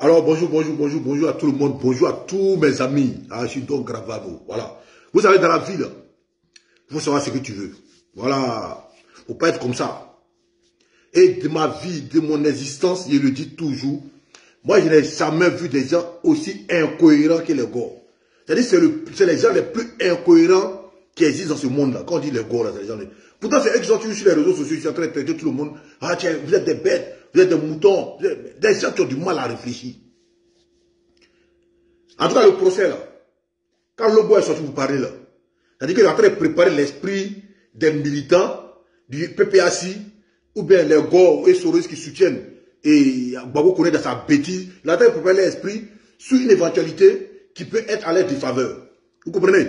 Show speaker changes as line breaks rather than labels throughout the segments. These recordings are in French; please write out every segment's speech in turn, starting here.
Alors, bonjour à tout le monde, bonjour à tous mes amis. Ah, je suis donc Gravado, voilà. Vous savez, dans la vie, il faut savoir ce que tu veux. Voilà, faut pas être comme ça. Et de ma vie, de mon existence, je le dis toujours, moi, je n'ai jamais vu des gens aussi incohérents que les Gors. C'est-à-dire, c'est les gens les plus incohérents qui existent dans ce monde-là. Quand on dit les Gors, là, c'est les gens les... Pourtant, c'est eux qui sont toujours sur les réseaux sociaux, ils sont en train de traiter tout le monde. Ah tiens, vous êtes des bêtes, vous êtes des moutons. Des gens qui ont du mal à réfléchir. En tout cas, le procès, là, quand Lobo est sorti vous parler, là, c'est-à-dire qu'il est en train de préparer l'esprit des militants du PPAC, ou bien les Gors et Soros qui soutiennent, et Babo connaît dans sa bêtise, il est en train de préparer l'esprit sur une éventualité qui peut être à l'aide des faveurs. Vous comprenez?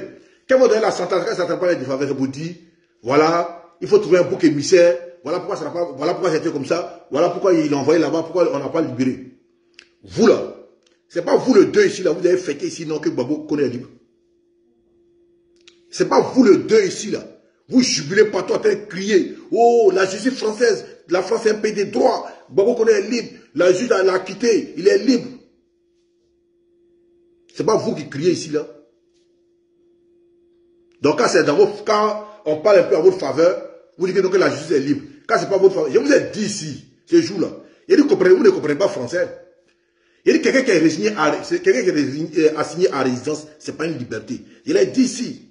Quand vous donnez la sentence, quand ça ne pas à l'aide des faveurs, ça vous dit, voilà, il faut trouver un bouc émissaire, voilà pourquoi ça n'a pas, voilà pourquoi c'était comme ça, voilà pourquoi il l'a envoyé là-bas, pourquoi on n'a pas libéré. Vous là, c'est pas vous le 2 ici, là, vous avez fêté ici, non, que Babo connaît libre. C'est pas vous le 2 ici, là. Vous jubilez partout en train de crier. Oh, la justice française, la France est un pays de droit. Babo connaît libre. La juge l'a quitté, il est libre. C'est pas vous qui criez ici, là. Donc, quand on parle un peu à votre faveur, vous dites que la justice est libre. Quand c'est pas votre faveur, je vous ai dit ici, ce jour-là. Vous ne comprenez pas français. Il dit quelqu'un qui est assigné à résidence, ce n'est pas une liberté. Il a dit ici.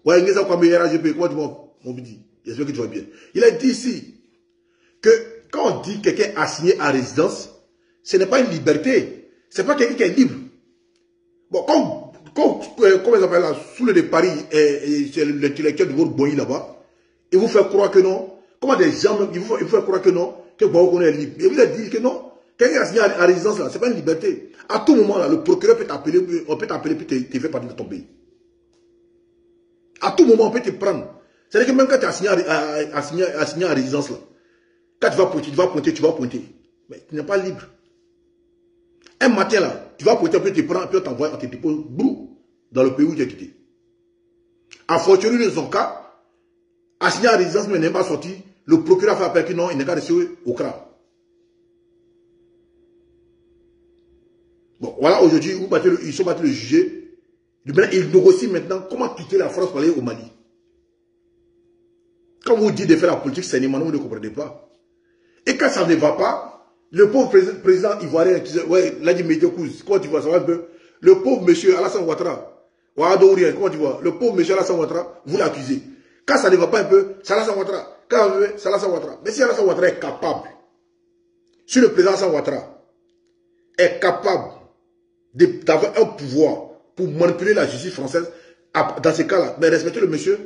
Ouais, il a dit, comment tu vois, mon petit, j'espère que tu vas bien. Il a dit ici que quand on dit quelqu'un assigné à résidence, ce n'est pas une liberté. Ce n'est pas quelqu'un qui est libre. Bon, comme ils appellent là, sous le de Paris, c'est l'intellectuel de votre boy là-bas, il vous fait croire que non. Comment des gens, il vous fait croire que non, que Babo est libre. Et vous avez dit que non. Quelqu'un assigné à résidence là, ce n'est pas une liberté. À tout moment là, le procureur peut t'appeler, on peut t'appeler puis te faire partir de ton pays. À tout moment, on peut te prendre. C'est-à-dire que même quand tu es assigné à résidence là, quand tu vas pointer, mais tu n'es pas libre. Un matin là, tu vas pointer, puis tu te prends, puis on t'envoie, on te dépose, dans le pays où tu es quitté. En fortune de son cas, assigné à résidence, mais n'est pas sorti, le procureur fait appel que non, il n'est qu'à rester au CRA. Bon, voilà, aujourd'hui, ils sont battus le juger. Ils négocient maintenant comment quitter la France pour aller au Mali. Quand vous dites de faire la politique sainement, vous ne comprenez pas. Et quand ça ne va pas, le pauvre président ivoirien qui dit, ouais, là, il dit, comment tu vois, ça va un peu. Le pauvre monsieur Alassane Ouattara, comment tu vois, le pauvre monsieur Alassane Ouattara, vous l'accusez. Quand ça ne va pas un peu, c'est Alassane Ouattara. Quand c'est Alassane Ouattara. Mais si Alassane Ouattara est capable, si le président Alassane Ouattara est capable d'avoir un pouvoir pour manipuler la justice française, dans ces cas-là, mais respectez le monsieur.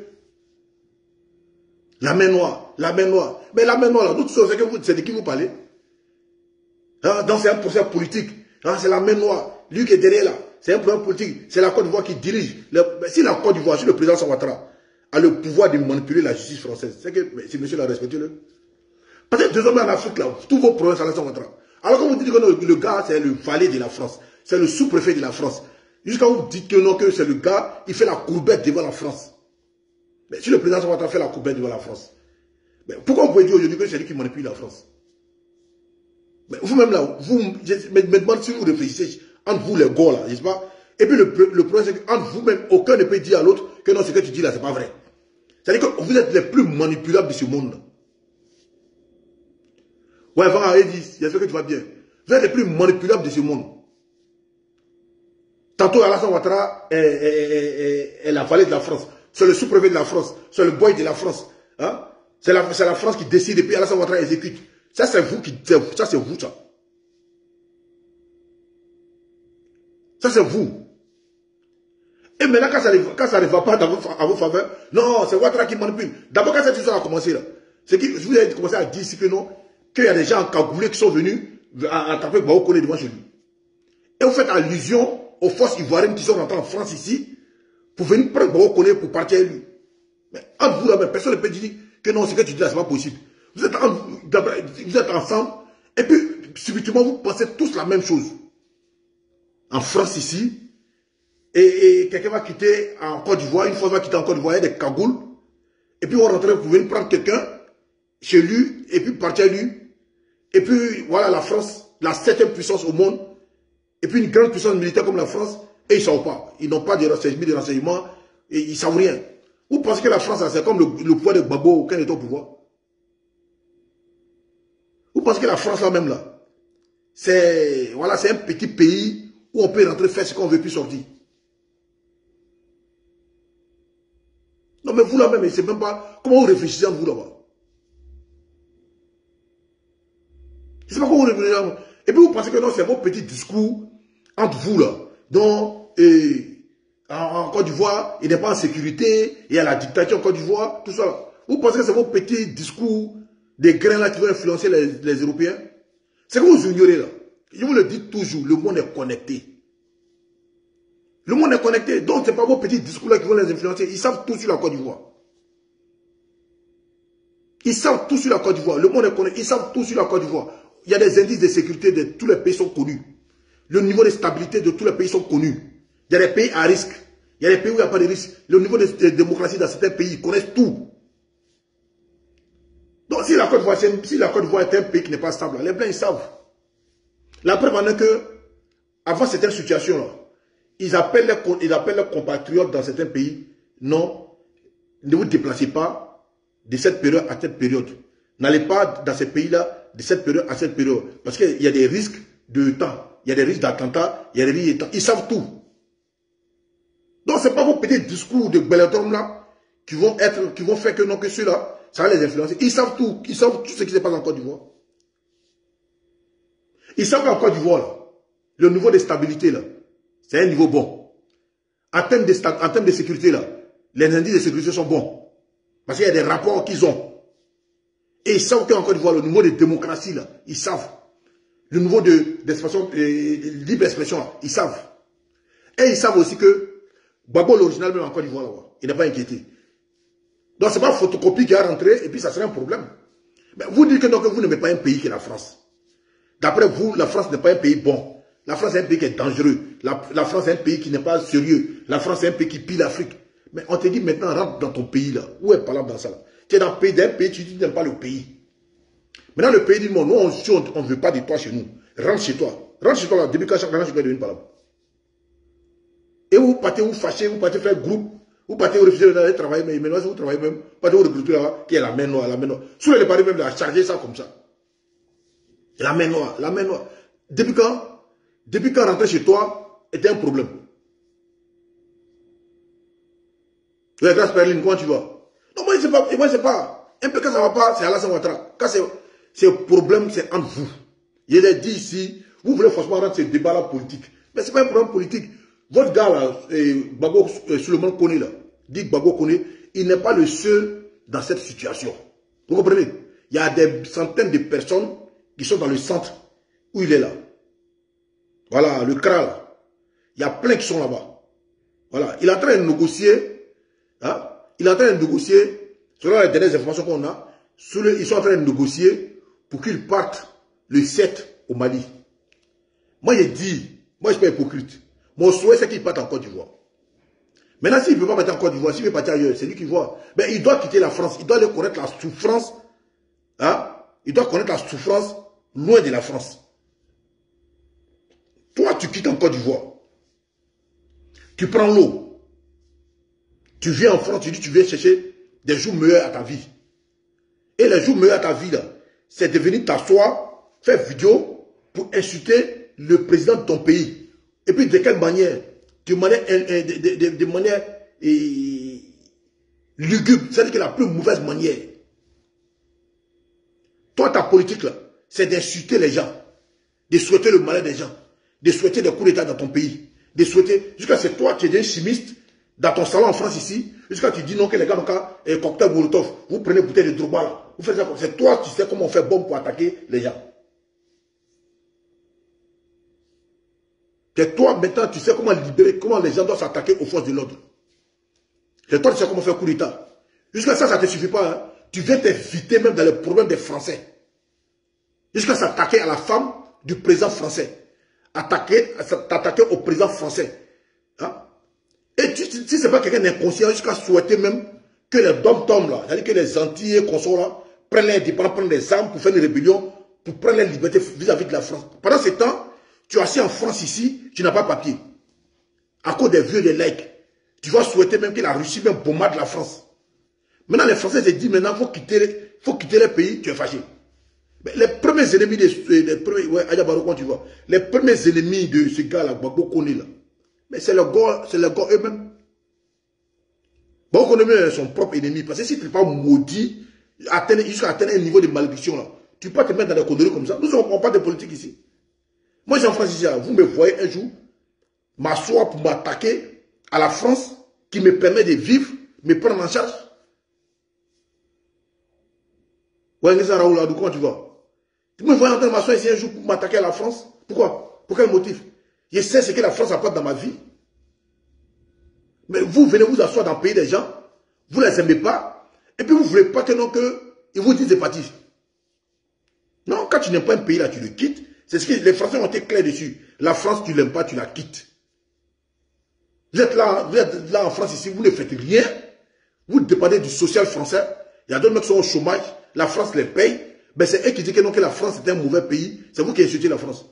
La main noire, la main noire. Mais la main noire, là, c'est de qui vous parlez? Hein, donc c'est un procès politique. Hein, c'est la main noire. Lui qui est derrière là, c'est un procès politique. C'est la Côte d'Ivoire qui dirige. Si la Côte d'Ivoire, si le président Ouattara a le pouvoir de manipuler la justice française, c'est que si monsieur l'a respecté, parce que désormais en Afrique, là, tous vos problèmes sont Alassane Ouattara. Alors quand vous dites que le gars, c'est le valet de la France, c'est le sous-préfet de la France, jusqu'à vous dites que non, que c'est le gars, il fait la courbette devant la France. Mais si le président Ouattara fait la courbette devant la France, mais pourquoi vous pouvez dire aujourd'hui que c'est lui qui manipule la France? Mais vous-même là, vous me demandez si vous réfléchissez entre vous les gars là, n'est-ce pas? Et puis le problème c'est qu'entre vous-même, aucun ne peut dire à l'autre que non, ce que tu dis là, c'est pas vrai. C'est-à-dire que vous êtes les plus manipulables de ce monde. Ouais, Van dit, j'espère que tu vas bien. Vous êtes les plus manipulables de ce monde. Tantôt Alassane Ouattara est la vallée de la France. C'est le sous-préfet de la France. C'est le boy de la France. Hein? C'est la France qui décide et puis Alassane Ouattara exécute. Ça, c'est vous qui... Ça, c'est vous, ça. Ça, c'est vous. Et maintenant, quand ça ne va pas à vos faveurs, non, c'est Ouattara qui manipule. D'abord, quand cette histoire a commencé, là, c'est que je vous ai commencé à dire ici que non, qu'il y a des gens encagoulés qui sont venus attraper Babo Koné devant chez lui. Et vous faites allusion aux forces ivoiriennes qui sont rentrées en France ici pour venir prendre Babo Koné pour partir à lui. Mais entre vous là-même, personne ne peut dire que non, ce que tu dis là, c'est pas possible. Vous êtes ensemble et puis subitement vous pensez tous la même chose. En France ici, et quelqu'un va quitter en Côte d'Ivoire, une fois va quitter en Côte d'Ivoire, il y a des cagoules, et puis on rentre pour venir prendre quelqu'un chez lui, et puis partir à lui, et puis voilà, la France la 7e puissance au monde, et puis une grande puissance militaire comme la France, et ils ne savent pas. Ils n'ont pas de renseignements, et ils ne savent rien. Vous pensez que la France, c'est comme le pouvoir de Gbagbo quand il est au pouvoir? Vous pensez que la France, là même, là, c'est voilà, un petit pays où on peut rentrer faire ce qu'on veut plus sortir? Non, mais vous là-même, c'est même pas... Comment vous réfléchissez entre vous là-bas? Je ne sais pas comment vous réfléchissez. Et puis vous pensez que non, c'est vos petits discours entre vous là. Donc, en Côte d'Ivoire, il n'est pas en sécurité, il y a la dictature en Côte d'Ivoire, tout ça. Vous pensez que c'est vos petits discours des grains là qui vont influencer les Européens? C'est que vous ignorez là. Je vous le dis toujours, le monde est connecté. Le monde est connecté. Donc, ce n'est pas vos petits discours là qui vont les influencer. Ils savent tout sur la Côte d'Ivoire. Ils savent tout sur la Côte d'Ivoire. Le monde est connecté. Ils savent tout sur la Côte d'Ivoire. Il y a des indices de sécurité de tous les pays sont connus. Le niveau de stabilité de tous les pays sont connus. Il y a des pays à risque. Il y a des pays où il n'y a pas de risque. Le niveau de démocratie dans certains pays, ils connaissent tout. Donc, si la Côte d'Ivoire est un pays qui n'est pas stable, les Blancs, ils savent. La preuve en est que, avant certaines situations-là, ils appellent leurs compatriotes dans certains pays. Non, ne vous déplacez pas de cette période à cette période. N'allez pas dans ces pays-là de cette période à cette période. Parce qu'il y a des risques de temps. Il y a des risques d'attentats. Il y a des risques de temps. Ils savent tout. Donc, ce n'est pas vos petits discours de Bellator là qui vont faire que non, que ceux-là, ça va les influencer. Ils savent tout. Ils savent tout ce qui se passe en Côte d'Ivoire. Ils savent qu'en Côte d'Ivoire, là, le niveau de stabilité, là, c'est un niveau bon. En termes de sécurité, là, les indices de sécurité sont bons. Parce qu'il y a des rapports qu'ils ont. Et ils savent qu'en Côte d'Ivoire, le niveau de démocratie, là, ils savent. Le niveau d'expression, libre expression, là, ils savent. Et ils savent aussi que Gbagbo, l'original, même en Côte d'Ivoire, là, il n'est pas inquiété. Donc, ce n'est pas photocopie qui a rentré, et puis ça serait un problème. Mais vous dites que, donc, vous n'aimez pas un pays qui est la France. D'après vous, la France n'est pas un pays bon. La France est un pays qui est dangereux. La France est un pays qui n'est pas sérieux. La France est un pays qui pille l'Afrique. Mais on te dit maintenant, rentre dans ton pays là. Où est parlant dans ça là? Tu es dans d'un pays, tu dis tu n'aimes pas le pays. Maintenant le pays dit non, nous on ne veut pas de toi chez nous. Rentre chez toi. Rentre chez toi là, depuis quand chaque année je vais devenir par là. Et vous partez, vous fâchez, vous partez faire groupe, vous partez vous refuser d'aller travailler, mais maintenant si vous travaillez même, vous partez vous recruter là, qui est la main noire, la main noire. Sous les paris même, à charger ça comme ça. La main noire, la main noire. Depuis quand rentrer chez toi était un problème. La grâce Perline, comment tu vas? Non, moi, je sais pas. Un peu quand ça va pas, c'est Alassane Ouattara. Quand c'est un problème, c'est entre vous. Je l'ai dit ici, vous voulez forcément rendre ce débat-là politique. Mais ce n'est pas un problème politique. Votre gars là, Gbagbo Souleymane Koné là, dit Gbagbo Koné, il n'est pas le seul dans cette situation. Vous comprenez? Il y a des centaines de personnes qui sont dans le centre où il est là. Voilà, le CRA là. Il y a plein qui sont là-bas. Voilà, il est en train de négocier. Hein? Il est en train de négocier, selon les dernières informations qu'on a, ils sont en train de négocier pour qu'ils partent le 7 au Mali. Moi, j'ai dit, moi, je ne suis pas hypocrite. Mon souhait, c'est qu'il parte en Côte d'Ivoire. Maintenant, s'il ne veut pas partir en Côte d'Ivoire, s'il veut partir ailleurs, c'est lui qui voit. Mais il doit quitter la France. Il doit aller connaître la souffrance. Hein? Il doit connaître la souffrance loin de la France. Toi, tu quittes en Côte d'Ivoire. Tu prends l'eau. Tu viens en France, tu dis tu viens chercher des jours meilleurs à ta vie. Et les jours meilleurs à ta vie, là, c'est de venir t'asseoir, faire vidéo pour insulter le président de ton pays. Et puis de quelle manière? De manière lugubre, c'est-à-dire que la plus mauvaise manière. Toi, ta politique, là, c'est d'insulter les gens, de souhaiter le malheur des gens, de souhaiter des coups d'État dans ton pays, de souhaiter, jusqu'à c'est toi qui es un chimiste, dans ton salon en France ici, jusqu'à tu dis non que les gars n'ont qu'un cocktail Molotov, vous prenez une bouteille de Drogba là, vous faites ça comme c'est toi qui sais comment on fait bombe pour attaquer les gens. C'est toi maintenant tu sais comment libérer, comment les gens doivent s'attaquer aux forces de l'ordre. C'est toi qui sais comment faire coup d'État. Jusqu'à ça, ça ne te suffit pas. Hein. Tu viens t'inviter même dans les problèmes des Français. Jusqu'à s'attaquer à la femme du président français. T'attaquer au président français. Hein? Et si ce n'est pas quelqu'un d'inconscient, jusqu'à souhaiter même que les dom-toms là, c'est-à-dire que les Antillais consorts là, prennent les indépendants, prennent les armes pour faire une rébellion pour prendre la liberté vis-à-vis de la France. Pendant ce temps, tu es assis en France ici, tu n'as pas papier. À cause des vieux des laïcs. Tu vas souhaiter même que la Russie même bombarde la France. Maintenant, les Français se disent, maintenant, il faut quitter les pays, tu es fâché. Mais les premiers ennemis les premiers ennemis de ce gars-là, Gbagbo Kone là, mais c'est le gars eux-mêmes. Gbagbo Kone est son propre ennemi. Parce que si tu n'es pas maudit, jusqu'à atteindre un niveau de malédiction là, tu peux te mettre dans des conneries comme ça. Nous ne sommes pas de politique ici. Moi, j'ai en France ici, vous me voyez un jour m'asseoir pour m'attaquer à la France qui me permet de vivre, me prendre en charge. Ouais, comment tu vois? Tu me voyez en train de m'asseoir ici un jour pour m'attaquer à la France? Pourquoi? Pour quel motif? Je sais ce que la France apporte dans ma vie. Mais vous venez vous asseoir dans le pays des gens, vous ne les aimez pas, et puis vous ne voulez pas que non que ils vous disent des bâtisses. Non, quand tu n'aimes pas un pays là, tu le quittes. C'est ce que les Français ont été clairs dessus. La France, tu ne l'aimes pas, tu la quittes. Vous êtes là en France ici, vous ne faites rien. Vous dépendez du social français. Il y a d'autres mecs qui sont au chômage. La France les paye. Ben c'est eux qui disent que, non, que la France est un mauvais pays. C'est vous qui insultez la France.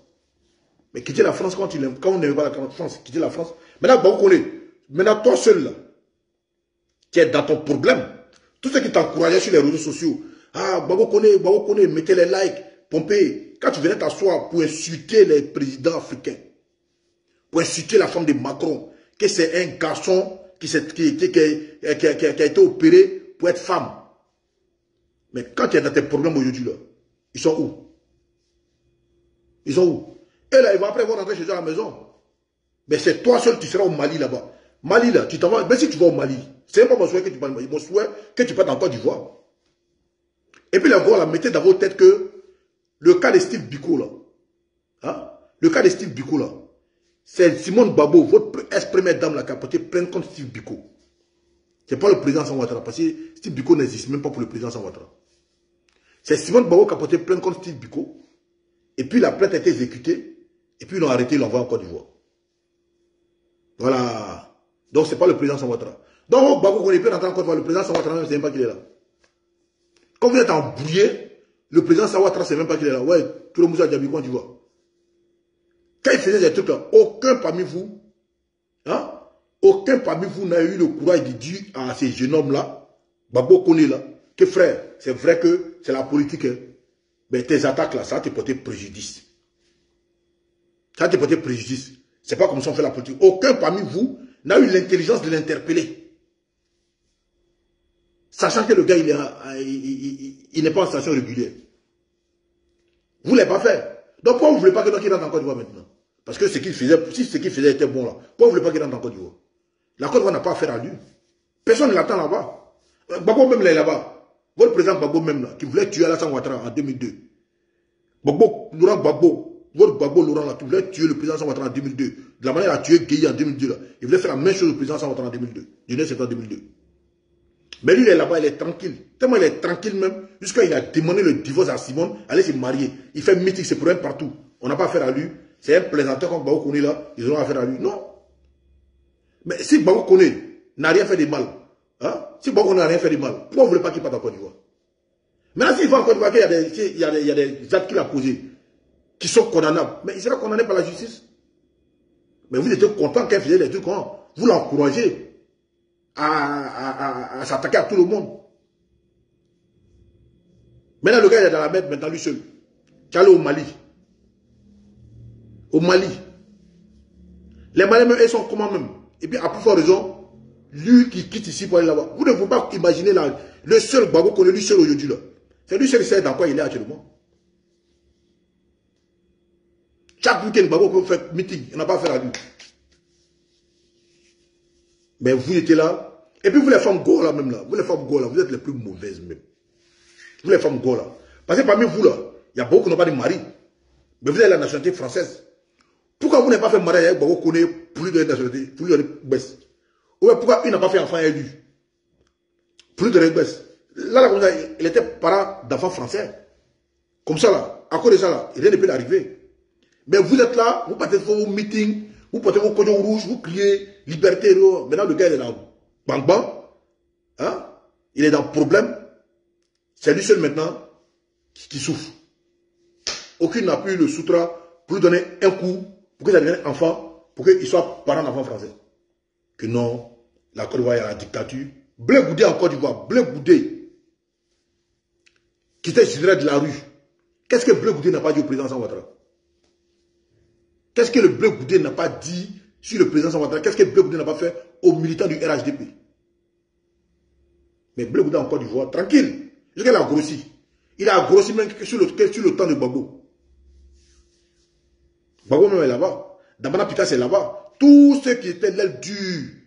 Mais quittez la France quand on n'aime pas la France. Quittez la France. Maintenant, toi seul, là, qui es dans ton problème, tous ceux qui t'encourageaient sur les réseaux sociaux, ah, Gbagbo Kone, mettez les likes, pompez. Quand tu venais t'asseoir pour insulter les présidents africains, pour insulter la femme de Macron, que c'est un garçon qui a été opéré pour être femme. Mais quand tu es dans tes problèmes aujourd'hui, là, ils sont où? Ils sont où? Et là, ils vont après rentrer chez eux à la maison. Mais c'est toi seul, tu seras au Mali là-bas. Mali là, tu t'en vas, même si tu vas au Mali, c'est pas mon souhait que tu parles, mon souhait que tu partes en Côte d'Ivoire. Et puis là, voilà, mettez dans votre tête que le cas de Steve Biko là, hein? Le cas de Steve Biko là, c'est Simone Babo, votre ex-première dame là, qui a porté plainte contre Steve Biko. Ce n'est pas le président Alassane Ouattara, parce que Steve Biko n'existe même pas pour le président Alassane Ouattara. C'est Simone Babo qui a porté plainte contre Steve Biko. Et puis la plainte a été exécutée. Et puis ils l'ont arrêté, ils l'ont envoyé en Côte d'Ivoire. Voilà. Donc ce n'est pas le président Alassane Ouattara. Donc Babo, on peut rentrer en Côte d'Ivoire, le président Alassane Ouattara ne sait même pas qu'il est là. Quand vous êtes embrouillé, le président Alassane Ouattara ne sait même pas qu'il est là. Ouais, tout le monde a dit comment tu vois. Quand il faisait des trucs là, aucun parmi vous, hein, aucun parmi vous n'a eu le courage de dire à ces jeunes hommes-là, Gbagbo Kone là, que frère, c'est vrai que c'est la politique, hein, mais tes attaques là, ça va te porter préjudice. Ça va te porter préjudice. C'est pas comme ça on fait la politique. Aucun parmi vous n'a eu l'intelligence de l'interpeller. Sachant que le gars, il n'est pas en station régulière. Vous ne l'avez pas fait. Donc pourquoi vous ne voulez pas qu'il rentre en Côte d'Ivoire maintenant? Parce que ce qu'il faisait, si ce qu'il faisait était bon là, pourquoi vous ne voulez pas qu'il rentre en Côte d'Ivoire? La Côte d'Ivoire n'a pas affaire à lui. Personne ne l'attend là-bas. Gbagbo même là est là-bas. Votre président Gbagbo même là, qui voulait tuer Alassane Ouattara en 2002. Laurent Gbagbo, votre Gbagbo Laurent là, qui voulait tuer le président Alassane Ouattara en 2002. De la manière à tuer Gueye en 2002 là. Il voulait faire la même chose au président Alassane Ouattara en 2002. Du 9 septembre 2002. Mais lui il est là-bas, il est tranquille. Tellement il est tranquille même, jusqu'à il a demandé le divorce à Simone, aller se marier. Il fait meeting, c'est pour un partout. On n'a pas affaire à lui. C'est un plaisanteur comme Gbagbo Kone là, ils auront affaire à lui. Non. Mais si Gbagbo Kone n'a rien fait de mal, hein? Si Gbagbo Kone n'a rien fait de mal, pourquoi vous ne voulez pas qu'il parte en Côte d'Ivoire? Maintenant, s'il va en Côte d'Ivoire, il y a des actes qu'il a posés qui sont condamnables, mais il sera condamné par la justice. Mais vous étiez content qu'il faisait des trucs, hein? Vous l'encouragez à s'attaquer à tout le monde. Maintenant, le gars il est dans la merde, maintenant lui seul. Tu es allé au Mali. Au Mali. Les Maliens, même, ils sont comment même? Et puis, à plus forte raison, lui qui quitte ici pour aller là-bas. Vous ne pouvez pas imaginer là, le seul Gbagbo qu'on est lui seul aujourd'hui là. C'est lui seul qui sait dans quoi il est actuellement. Chaque week-end, Gbagbo peut faire meeting. Il n'a pas affaire à lui. Mais vous étiez là. Et puis vous les femmes go là même là. Vous les femmes go là, vous êtes les plus mauvaises même. Vous les femmes go là. Parce que parmi vous là, il y a beaucoup qui n'ont pas de mari. Mais vous avez la nationalité française. Pourquoi vous n'avez pas fait mariage avec Gbagbo Kone pour lui donner la nationalité, pour lui donner baisse? Ou bien pourquoi il n'a pas fait enfant avec lui? Pour lui donner baisse. Là, comme ça, il était parent d'enfants français. Comme ça là, à cause de ça là, rien ne peut l'arriver. Mais vous êtes là, vous partez vos meetings, vous portez vos cognons rouges, vous criez liberté. Maintenant le gars il est dans bang bang. Hein? Il est dans problème. C'est lui seul maintenant qui souffre. aucune n'a pu le soutra pour lui donner un coup, pour que ça devienne enfant, pour qu'il soit parent d'enfant français. Que non, la Côte d'Ivoire est à la dictature. Blé Goudé en Côte d'Ivoire, Blé Goudé, qui était général de la rue. Qu'est-ce que Blé Goudé n'a pas dit au président Alassane Ouattara? Qu'est-ce que le Blé Goudé n'a pas dit sur le président Alassane Ouattara? Qu'est-ce que Blé Goudé n'a pas fait aux militants du RHDP? Mais Blé Goudé en Côte d'Ivoire, tranquille. Jusqu'à il a grossi. Il a grossi même que sur le temps de Gbagbo. Gbagbo même est là-bas. Dambana Pita c'est là-bas. Tous ceux qui étaient l'aile du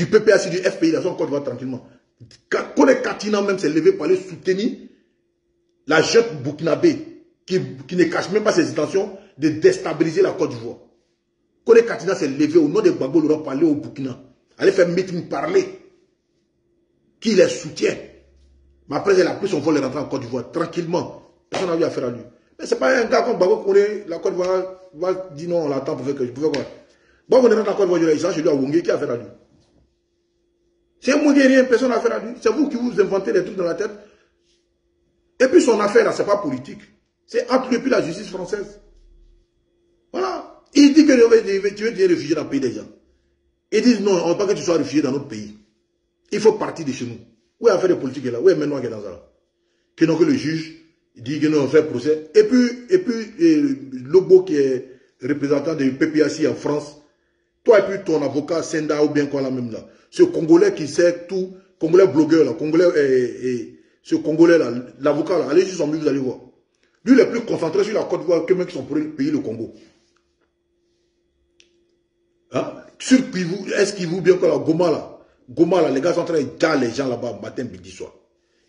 PPAC, du FPI, là, sont en Côte d'Ivoire tranquillement. Kone Katina même s'est levé pour aller soutenir la jeune burkinabé qui ne cache même pas ses intentions de déstabiliser la Côte d'Ivoire. Kone Katina s'est levé au nom de Gbagbo Laurent pour aller au Burkina. Aller faire meeting, parler. Qui les soutient. Mais après, elle a pris son vol et rentré en Côte d'Ivoire tranquillement. Personne n'a eu affaire à lui. Mais ce n'est pas un gars comme Gbagbo Koné, la Côte d'Ivoire va dire non, on l'attend pour faire que je pouvais voir. Gbagbo Koné rentre en Côte d'Ivoire, il s'en chez lui à Wongé, qui a affaire à lui? C'est un Wongérien, personne n'a affaire à lui. C'est vous qui vous inventez des trucs dans la tête. Et puis son affaire là, ce n'est pas politique. C'est entre lui et la justice française. Voilà. Il dit que tu veux te réfugier dans le pays des gens. Ils disent non, on ne veut pas que tu sois réfugié dans notre pays. Il faut partir de chez nous. Où est l'affaire de politique là? Où est maintenant qui est dans ça? Que non, que le juge dit que nous on fait procès. Et puis Lobo qui est représentant de PPAC en France, toi et puis ton avocat Senda ou bien quoi là même là, ce Congolais qui sait tout, Congolais blogueur là, Congolais ce Congolais là, l'avocat là, allez sur son mur, vous allez voir. Lui il est plus concentré sur la Côte d'Ivoire que même qui sont pour payer le Congo. Hein? Sur Pivou, est-ce qu'il vous bien quoi là, Goma là, les gars sont en train de dire les gens là-bas matin, midi, soir.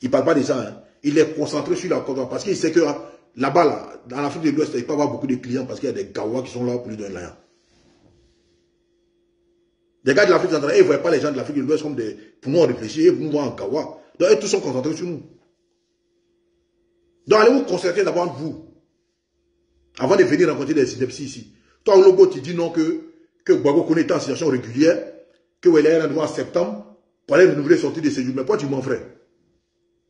Il ne parle pas de ça, hein. Il est concentré sur la Côte d'Ivoire parce qu'il sait que là-bas, là, dans l'Afrique de l'Ouest, il peut avoir beaucoup de clients parce qu'il y a des Gawa qui sont là pour lui donner l'argent. Les gars de l'Afrique centrale, ils ne voient pas les gens de l'Afrique de l'Ouest comme des. Pour nous, on réfléchit, pour nous voir en Gawa. Donc, ils tous sont concentrés sur nous. Donc, allez vous concentrer d'abord entre vous. Avant de venir rencontrer des synapses ici. Toi, au logo, tu dis non que Gbagbo Koné est en situation régulière, que vous allez rendez-vous en septembre pour aller renouveler sortie de séjour. Mais pourquoi tu mens, frère?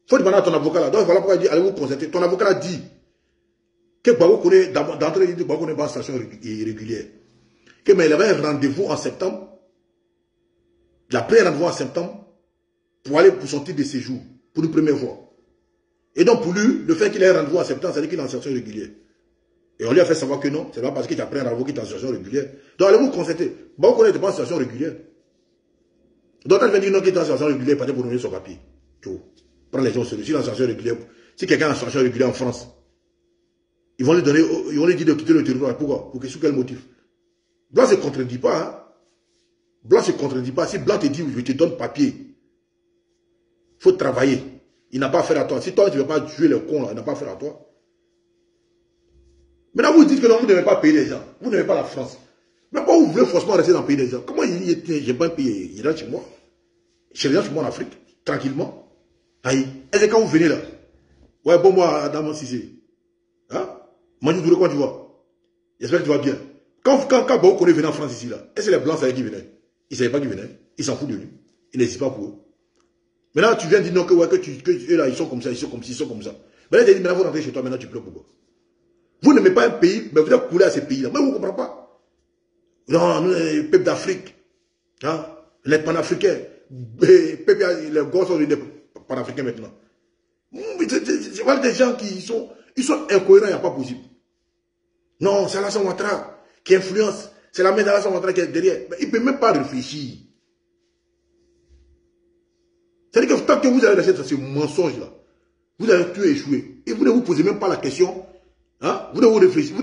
Il faut demander à ton avocat là. Donc, voilà pourquoi il dit allez vous concentrer. Ton avocat là dit que Gbagbo Koné, d'entrée, il dit que Gbagbo Koné est en situation irrégulière. Que mais il avait un rendez-vous en septembre. Il a pris un rendez-vous en septembre pour aller pour son titre de séjour, pour une première fois. Et donc pour lui, le fait qu'il ait un rendez-vous en septembre, ça veut dire qu'il est en situation régulière. Et on lui a fait savoir que non, c'est pas parce qu'il a pris un rendez-vous qu'il est en situation régulière. Donc allez vous concentrer. Bon, qu'on n'était pas en situation régulière. Donc elle vient dire non, qu'il est en situation régulière, peut-être pour donner son papier. Prends les gens sur le si en situation régulière. Si quelqu'un est en situation régulière en France, ils vont lui donner, ils vont lui dire de quitter le territoire. Pourquoi? Pour que, sous quel motif? Blanc ne se contredit pas, hein. Blanc ne se contredit pas. Si Blanc te dit, je te donne papier, il faut travailler. Il n'a pas affaire à toi. Si toi, tu ne veux pas tuer le con, là, il n'a pas affaire à toi. Maintenant, vous dites que non, vous ne devez pas payer les gens. Vous n'avez pas la France. Mais pourquoi vous voulez forcément rester dans le pays des gens? Comment j'ai pas un pays, il rentre chez moi? Je rentre chez moi en Afrique, tranquillement. Aïe. Est-ce que quand vous venez là? Ouais, bon, moi, dans mon Cissé. Hein? Moi, je comment tu vois? J'espère que tu vas bien. Quand Gbagbo Koné venait en France ici, là, est-ce que les Blancs savaient qui venaient? Ils ne savaient pas qui venaient. Ils s'en foutent de lui. Ils n'hésitent pas pour eux. Maintenant, tu viens dire non, que eux là, ils sont comme ça, ils sont comme ci, ils sont comme ça. Maintenant, tu dis, maintenant, vous rentrez chez toi, maintenant, tu pleures pourquoi? Vous n'aimez pas un pays, mais vous êtes coulé à ces pays-là. Mais vous ne comprenez pas. Non, nous, les peuples d'Afrique, hein, les panafricains, les gosses sont des panafricains maintenant. C'est pas des gens qui sont incohérents, il n'y a pas possible. Non, c'est Alassane Ouattara qui influence. C'est la main d'Alassane Ouattara qui est derrière. Mais il ne peut même pas réfléchir. C'est-à-dire que tant que vous allez rester dans ce mensonge-là, vous allez tout échouer. Et vous ne vous posez même pas la question. Hein? Vous ne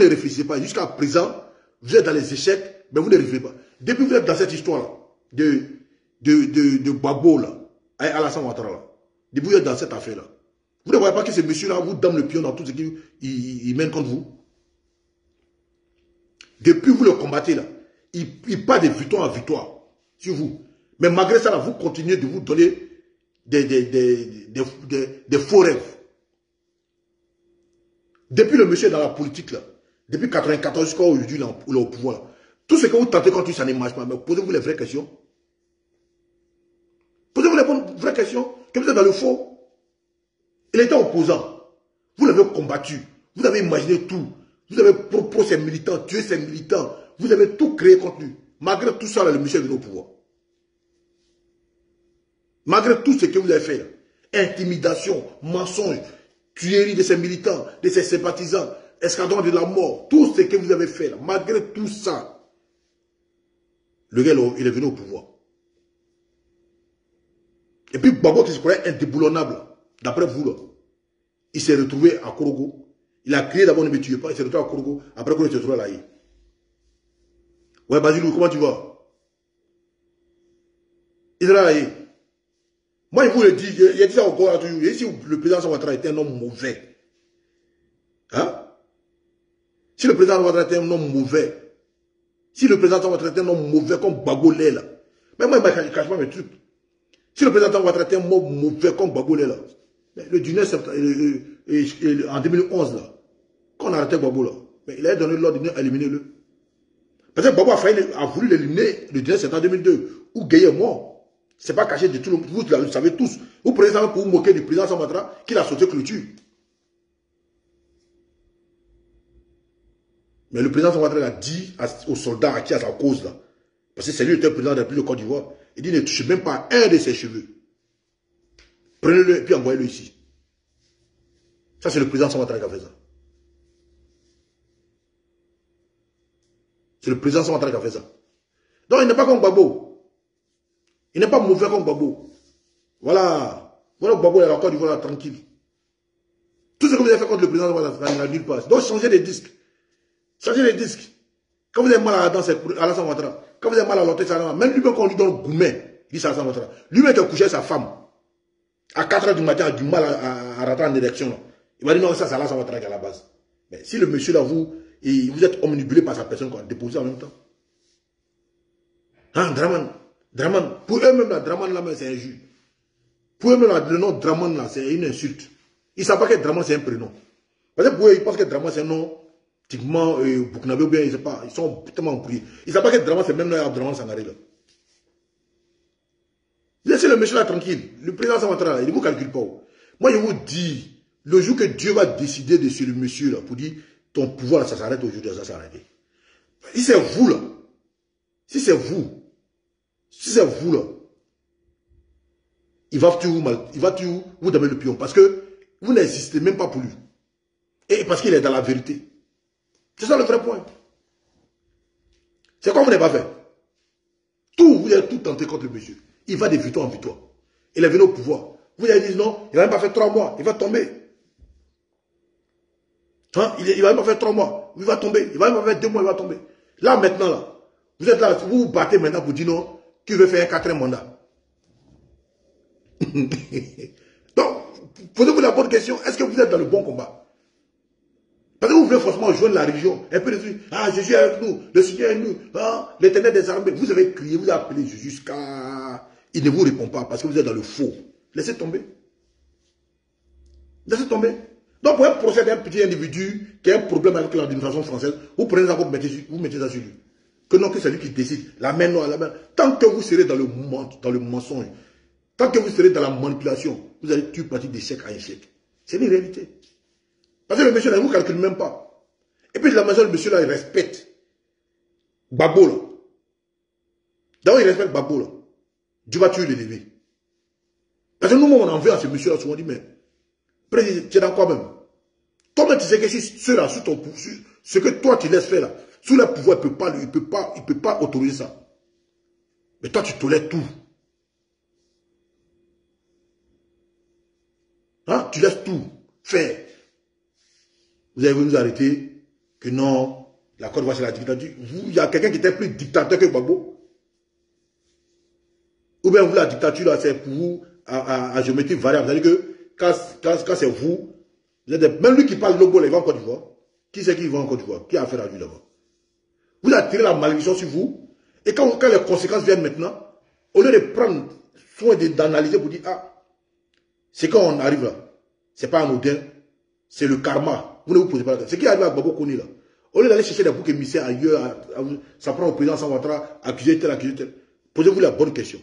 réfléchissez pas. Jusqu'à présent, vous êtes dans les échecs, mais vous ne réfléchissez pas. Depuis que vous êtes dans cette histoire-là, de Gbagbo, là, avec Alassane Ouattara, là, depuis que vous êtes dans cette affaire-là, vous ne voyez pas que ce monsieur-là vous donne le pion dans tout ce qu'il mène contre vous. Depuis que vous le combattez, là, il part de victoire en victoire sur vous. Mais malgré ça, là, vous continuez de vous donner des faux rêves. Depuis le monsieur dans la politique, là, depuis 1994 jusqu'à aujourd'hui, il est au pouvoir, là, tout ce que vous tentez contre lui, ça ne marche pas. Mais posez-vous les vraies questions. Posez-vous les vraies questions. Que vous êtes dans le faux. Il était opposant. Vous l'avez combattu. Vous avez imaginé tout. Vous avez proposé ses militants, tué ses militants. Vous avez tout créé contre lui. Malgré tout ça, là, le monsieur est venu au pouvoir. Malgré tout ce que vous avez fait, là, intimidation, mensonge, tuerie de ses militants, de ses sympathisants, escadron de la mort, tout ce que vous avez fait, là, malgré tout ça, le gars, il est venu au pouvoir. Et puis Gbagbo qui se croyait indéboulonnable, d'après vous, là, il s'est retrouvé à Korogo. Il a crié d'abord ne me tuez pas, il s'est retrouvé à Korogo, après qu'il s'est retrouvé à l'Aïe. Ouais, Basilou, comment tu vas? Israël. Moi, je vous le dis, il a dit ça encore toujours. Et si le président Ouattara était un homme mauvais, hein? Si le président Ouattara était un homme mauvais, si le président Ouattara était un homme mauvais comme Gbagbo l'est là, mais moi, je ne cache pas mes trucs. Si le président Ouattara était un homme mauvais comme Gbagbo l'est là, le 19 septembre, en 2011 là, quand on a arrêté Gbagbo là, il a donné l'ordre d'éliminer-le. Parce que Gbagbo a voulu l'éliminer le 19 septembre 2002, où Gueye est mort. Ce n'est pas caché de tout le monde, vous le savez tous. Vous prenez ça pour vous moquer du président Ouattara qu'il a sauté clôture. Mais le président Ouattara a dit aux soldats à qui a sa cause là, parce que c'est lui qui était le président de la République de Côte d'Ivoire, il dit ne touchez même pas un de ses cheveux. Prenez-le et puis envoyez-le ici. Ça c'est le président Ouattara qui a fait ça. C'est le président Ouattara qui a fait ça. Donc il n'est pas comme Gbagbo. Il n'est pas mauvais comme Gbagbo. Voilà. Voilà Gbagbo est encore du voilà tranquille. Tout ce que vous avez fait contre le président Ouattara, il n'a nulle part. Donc changez les disques. Changez les disques. Quand vous avez mal à la danse, à la Ouattara, quand vous avez mal à l'autre, même lui-même quand on lui donne Goumet, il dit ça à Ouattara. Lui-même qui a couché sa femme, à 4 h du matin, a du mal à rentrer en élection. Là. Il va dire non, ça c'est à la Ouattara qui est à la base. Mais si le monsieur là, vous êtes omnibulé par sa personne, quoi, déposé en même temps. Hein, Draman. Pour eux-mêmes, la Draman là, c'est injure. Pour eux-mêmes, le nom Draman là, c'est une insulte. Ils ne savent pas que Draman c'est un prénom. Parce que pour eux, ils pensent que Draman c'est un nom, typiquement, Bouknabe ou bien, ils ne savent pas, ils sont tellement embrouillés. Ils ne savent pas que Draman c'est même nom Abdraman Sangaré là. Laissez le monsieur là tranquille. Le président Ouattara, il ne vous calcule pas. Moi, je vous dis, le jour que Dieu va décider de sur le monsieur là, pour dire, ton pouvoir là, ça s'arrête aujourd'hui, ça s'arrête. Si c'est vous là, si c'est vous là, il va toujours vous donner le pion. Parce que vous n'existez même pas pour lui. Et parce qu'il est dans la vérité. C'est ça le vrai point. C'est quoi vous n'avez pas fait. Vous avez tout tenté contre le monsieur. Il va de victoire en victoire. Il est venu au pouvoir. Vous avez dit non, il ne va même pas faire 3 mois. Il va tomber. Hein? Il ne va même pas faire 3 mois. Il va tomber. Il va même pas faire 2 mois. Il va tomber. Là, maintenant, là, vous êtes là, vous vous battez maintenant pour dire non, qui veut faire un 4e mandat. Donc, posez-vous la bonne question. Est-ce que vous êtes dans le bon combat? Parce que vous voulez forcément joindre la religion. Un peu de trucs. Ah, Jésus est avec nous. Le Seigneur est avec nous. Ah, l'Éternel des armées. Vous avez crié, vous avez appelé Jésus jusqu'à... Il ne vous répond pas parce que vous êtes dans le faux. Laissez tomber. Laissez tomber. Donc, pour un procès d'un petit individu qui a un problème avec l'administration française, vous prenez ça, vous mettez ça sur lui. Que non, que c'est lui qui décide. La main noire, la main. Tant que vous serez dans le mensonge, tant que vous serez dans la manipulation, vous allez tuer partir d'échec à échec. C'est une réalité. Parce que le monsieur ne vous calcule même pas. Et puis la maison, le monsieur là, il respecte Gbagbo là. D'abord, il respecte Gbagbo là. Dieu va tuer l'élevé. Parce que nous, on en veut à ce monsieur là, souvent on dit, mais président, tu es dans quoi même? Toi-même, tu sais que si ceux-là, ce que toi tu laisses faire là, sous le pouvoir, il ne peut pas autoriser ça. Mais toi, tu tolères tout. Hein? Tu laisses tout faire. Vous avez voulu nous arrêter que non, la Côte d'Ivoire c'est la dictature. Il y a quelqu'un qui était plus dictateur que Gbagbo. Ou bien vous, la dictature, là, c'est pour vous à géométrie variable. C'est-à-dire que quand c'est vous, même lui qui parle logo, il va en Côte d'Ivoire. Qui c'est qui va en Côte d'Ivoire? Qui a affaire à lui là-bas? Vous attirez la malédiction sur vous. Et quand les conséquences viennent maintenant, au lieu de prendre soin d'analyser pour dire, ah, c'est quand on arrive là, c'est pas anodin, c'est le karma. Vous ne vous posez pas la question. Ce qui arrive à Gbagbo Koni là, au lieu d'aller chercher des boucs émissaires ailleurs, ça prend au président Ouattara, accuser tel. Posez-vous la bonne question.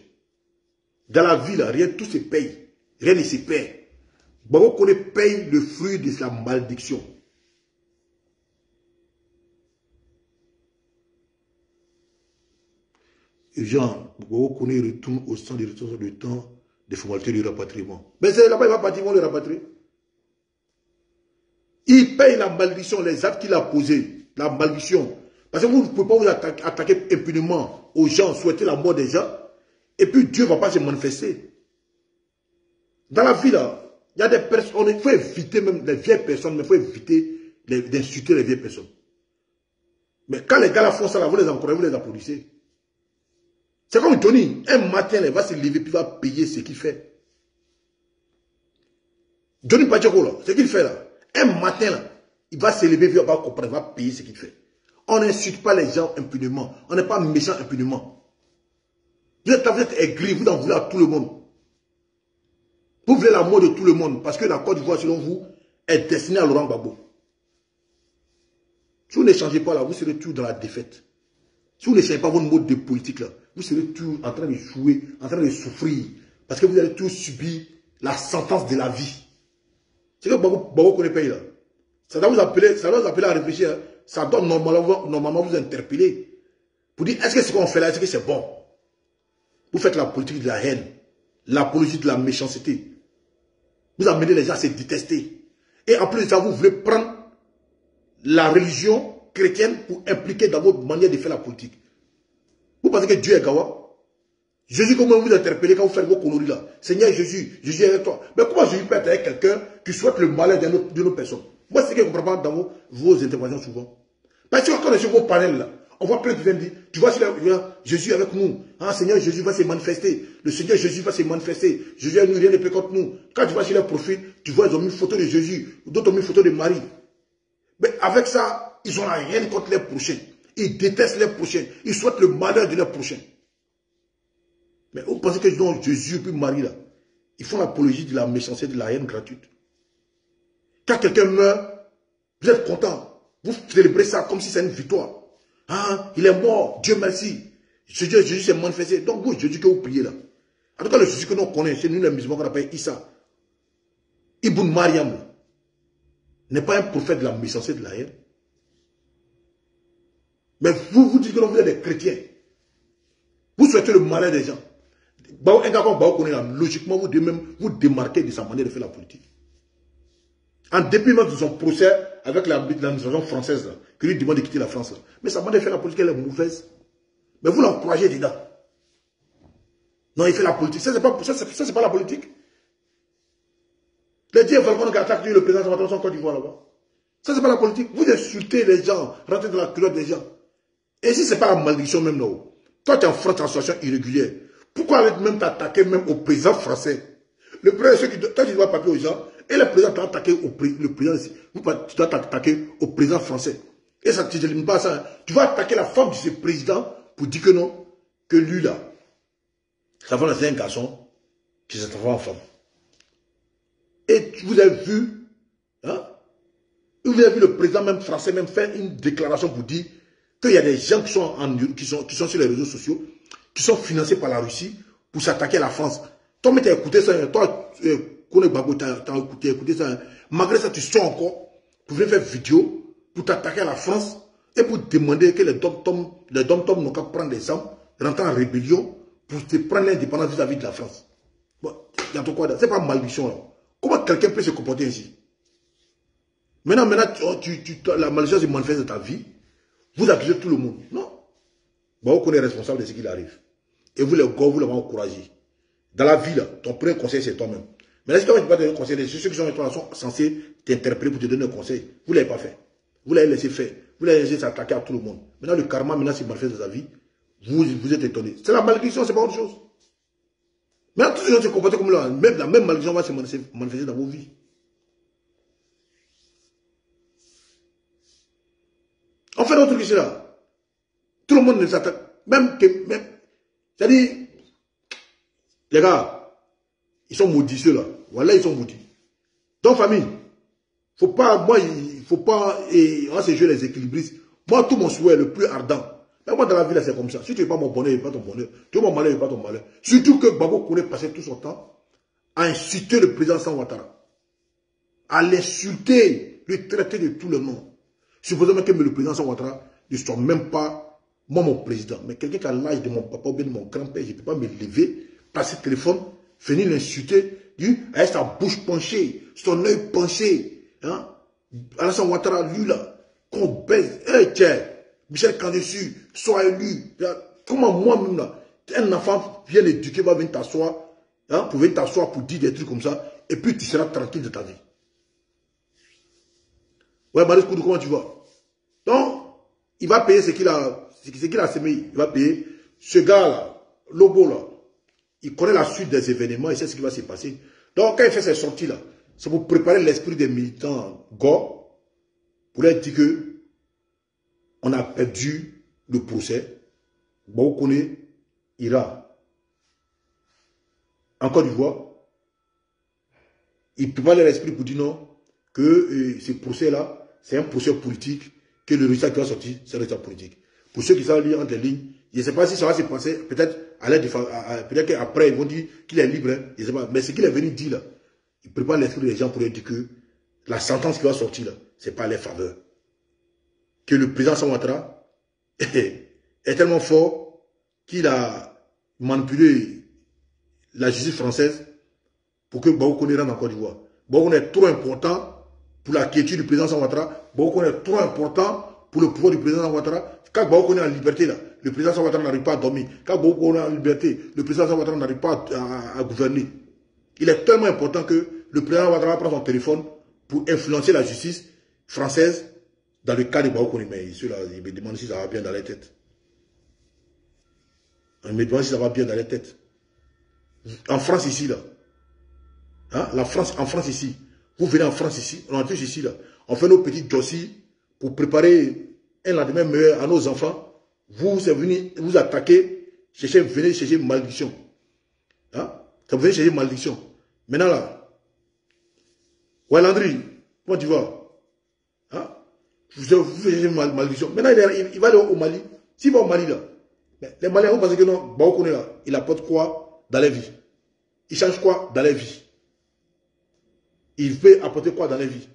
Dans la vie là, rien, tout se paye. Rien ne se paye. Gbagbo Kone paye le fruit de sa malédiction. Et Jean, Gbagbo Kone retourne au centre de rétention de temps des formalités du rapatriement. Mais c'est là-bas, il va partir, ils vont le rapatrier. Il paye la malédiction, les actes qu'il a posés, la malédiction. Parce que vous ne pouvez pas vous attaquer impunément aux gens, souhaiter la mort des gens, et puis Dieu ne va pas se manifester. Dans la vie, là, il y a des personnes, il faut éviter même les vieilles personnes, mais il faut éviter d'insulter les vieilles personnes. Mais quand les gars la font ça, là, vous les encouragez, vous les applaudissez. C'est comme Tony, un matin, il va se lever, puis il va payer ce qu'il fait. Johnny Pacheco, là, ce qu'il fait là, un matin, là, il va se lever, puis il va comprendre, il va payer ce qu'il fait. On n'insulte pas les gens impunément. On n'est pas méchant impunément. Vous êtes aigri, vous en voulez à tout le monde. Vous voulez la mort de tout le monde, parce que la Côte d'Ivoire, selon vous, est destinée à Laurent Gbagbo. Si vous ne changez pas là, vous serez toujours dans la défaite. Si vous ne changez pas votre mode de politique là, vous serez toujours en train de jouer, en train de souffrir. Parce que vous allez toujours subir la sentence de la vie. C'est que Gbagbo Kone paye là. Ça doit vous appeler à réfléchir. Hein. Ça doit normalement vous interpeller. Pour dire, est-ce que ce qu'on fait là, est-ce que c'est bon? Vous faites la politique de la haine. L'apologie de la méchanceté. Vous amenez les gens à se détester. Et en plus de ça, vous voulez prendre la religion chrétienne pour impliquer dans votre manière de faire la politique. Vous pensez que Dieu est Gawa? Jésus, comment vous interpellez quand vous faites vos conneries là? Seigneur Jésus, Jésus est avec toi. Mais comment Jésus peut être avec quelqu'un qui souhaite le malheur de nos personnes? Moi, c'est ce que je ne comprends pas dans vos interventions souvent. Parce que quand on est sur vos panels là, on voit plein de gens dire, tu vois, Jésus est avec nous. Ah, Seigneur Jésus va se manifester. Le Seigneur Jésus va se manifester. Jésus a nous, rien ne peut contre nous. Quand tu vois sur les profils, tu vois, ils ont mis une photo de Jésus. D'autres ont mis une photo de Marie. Mais avec ça, ils n'ont rien contre les prochains. Ils détestent les prochains. Ils souhaitent le malheur de leurs prochains. Mais vous pensez que Jésus et puis Marie là, ils font l'apologie de la méchanceté, de la haine gratuite. Quand quelqu'un meurt, vous êtes content. Vous célébrez ça comme si c'est une victoire. Ah, il est mort, Dieu merci. Jésus s'est manifesté. Donc vous, Jésus que vous priez là. En tout cas, le Jésus que nous connaissons, chez nous les musulmans qu'on appelle Issa, Ibn Mariam, n'est pas un prophète de la méchanceté, de la haine. Mais vous dites que vous êtes des chrétiens. Vous souhaitez le malheur des gens. Un gars comme Bao Kone, logiquement, vous devez même vous démarquer de sa manière de faire la politique. En dépit même de son procès avec l'administration française, là, qui lui demande de quitter la France. Là. Mais sa manière de faire la politique, elle est mauvaise. Mais vous l'encouragez dedans. Non, il fait la politique. Ça, c'est pas la politique. Les dieux veulent qu'on attaque le président de la Côte d'Ivoire là-bas. Ça, c'est pas la politique. Vous insultez les gens, rentrez dans la culotte des gens. Et si c'est pas la malédiction même là, toi tu es en France en situation irrégulière. Pourquoi aller même t'attaquer même au président français? Le président, toi tu dois papier aux gens, et le président t'a attaqué le président ici. Tu dois t'attaquer au président français. Et ça ne te limite pas à ça. Hein. Tu vas attaquer la femme de ce président pour dire que non, que lui là, sa femme c'est un garçon qui s'est transformé en femme. Et vous avez vu, hein, vous avez vu le président même français même faire une déclaration pour dire qu'il y a des gens qui sont sur les réseaux sociaux, qui sont financés par la Russie pour s'attaquer à la France. Toi, mais tu as écouté ça, toi, Kone Gbagbo, tu as écouté ça. Malgré ça, tu sors encore pour venir faire vidéo, pour t'attaquer à la France et pour demander que les dom-toms n'ont qu'à prendre des armes, rentrer en rébellion pour te prendre l'indépendance vis-à-vis de la France. Bon, il y a tout quoi, c'est pas malédiction là. Comment quelqu'un peut se comporter ainsi? Maintenant, la malédiction se manifeste dans ta vie. Vous accusez tout le monde. Non. Bon, on est responsable de ce qu'il arrive. Et vous, les gars, vous l'avez encouragé. Dans la vie, là, ton premier conseil, c'est toi-même. Mais là, si toi, tu ne peux pas te donner un conseil, ceux qui sont avec toi sont censés t'interpeller pour te donner un conseil. Vous ne l'avez pas fait. Vous l'avez laissé faire. Vous l'avez laissé s'attaquer à tout le monde. Maintenant, le karma, maintenant, s'il manifeste dans sa vie, vous êtes étonné. C'est la malédiction, c'est pas autre chose. Maintenant, tous les gens se comportent comme là. Même la même malédiction va se manifester dans vos vies. On fait d'autres trucs ici là. Tout le monde nous attaque. C'est-à-dire, les gars, ils sont maudits ceux-là. Voilà, ils sont maudits. Donc, famille, faut pas, moi, il faut pas, et on se jouer les équilibristes. Moi, tout mon souhait, le plus ardent. Mais moi, dans la vie, là, c'est comme ça. Si tu veux pas mon bonheur, il veut pas ton bonheur. Tu veux mon malheur, il veut pas ton malheur. Surtout que Gbagbo Kone passait tout son temps à insulter le président San Ouattara. à l'insulter, le traiter de tout le nom. Supposons même que le président Alassane Ouattara ne soit même pas, moi, mon président, mais quelqu'un qui a l'âge de mon papa ou bien de mon grand-père, je ne peux pas me lever, passer le téléphone, venir l'insulter, avec sa bouche penchée, son œil penché. Hein? Alassane Ouattara, lui là, qu'on baise. Hey, tiens, Michel Kandessu, sois élu. Comment moi-même là, un enfant vient l'éduquer, va venir t'asseoir, hein, pour venir t'asseoir pour dire des trucs comme ça, et puis tu seras tranquille de ta vie. Ouais, Maris Koudou, comment tu vois? Donc, il va payer ce qu'il a semé, il va payer. Ce gars-là, Lobo là, il connaît la suite des événements, il sait ce qui va se passer. Donc, quand il fait ses sorties là, c'est pour préparer l'esprit des militants Go, pour leur dire que on a perdu le procès. Bon, on connaît, ira en Côte d'Ivoire. Il prépare leur esprit pour dire non, que ce procès-là, c'est un procès politique, que le résultat qui va sortir, c'est un résultat politique. Pour ceux qui savent lire entre les lignes, je ne sais pas si ça va se passer, peut-être peut-être qu'après ils vont dire qu'il est libre, hein, je ne sais pas. Mais ce qu'il est venu dire là, il prépare l'esprit des gens pour leur dire que la sentence qui va sortir là, ce n'est pas à leur faveur. Que le président Alassane Ouattara est tellement fort qu'il a manipulé la justice française pour que Baoukone rentre en Côte d'Ivoire. Baoukone est trop important pour la quiétude du président Alassane Ouattara. Baoukone est trop important pour le pouvoir du président Alassane Ouattara. Quand Baoukone est en liberté, là, le président Alassane Ouattara n'arrive pas à dormir. Quand Baoukone est en liberté, le président Alassane Ouattara n'arrive pas à gouverner. Il est tellement important que le président Ouattara prend son téléphone pour influencer la justice française dans le cas de Baoukone. Mais ceux-là, ils me demandent si ça va bien dans la tête. Ils me demandent si ça va bien dans la tête. En France, ici, là. Hein, en France, ici. Vous venez en France, ici. On est tous ici, là. On fait nos petits dossiers pour préparer un lendemain meilleur à nos enfants. Vous êtes venus vous attaquer, venez chercher malédiction. Hein? Ça vous venez chercher malédiction. Maintenant, là. Ouais, Landry, comment tu vas? Hein? Vous cherchez malédiction. Maintenant, il va aller au Mali. S'il va au Mali, là. Les Maliens, vous pensez que non, Baoukone là, il apporte quoi dans la vie? Il change quoi dans la vie? Il veut apporter quoi dans la vie?